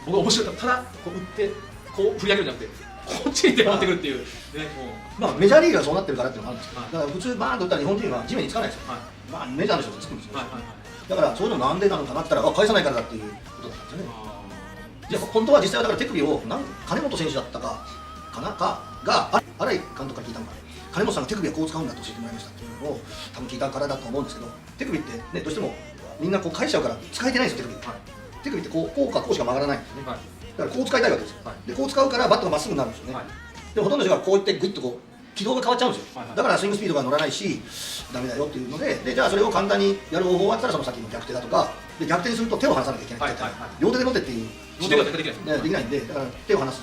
僕は面白かった。ただこう打ってこう振り上げるんじゃなくてこっちに手を持ってくるっていうね。まあメジャーリーグがそうなってるからっていうのもあるんですけど、はいだから普通バーンと打ったら日本人は地面につかないですよ。はいまあメジャーの人ってつくんですよ。はいはいはい。だからそういうのなんでなのかなって言ったら返さないからだっていうことだったんですよね。じゃあ本当は実際はだから手首を金本選手だったかが新井監督から聞いたのか、金本さんが手首はこう使うんだと教えてもらいましたっていうのを多分聞いたからだと思うんですけど、手首ってねどうしてもみんなこう返しちゃうから使えてないんですよ手首。手首ってこうかこうしか曲がらないんですよね。だからこう使いたいわけですよ。でこう使うからバットがまっすぐになるんですよね。でもほとんどの人がこういってグイッとこう軌道が変わっちゃうんですよ。だからスイングスピードが乗らないしダメだよっていうので、じゃあそれを簡単にやる方法があったらその先の逆手だとかで、逆転すると手を離さなきゃいけない、両手で持てっていう両手ができないですね。できないんで、だから手を離す。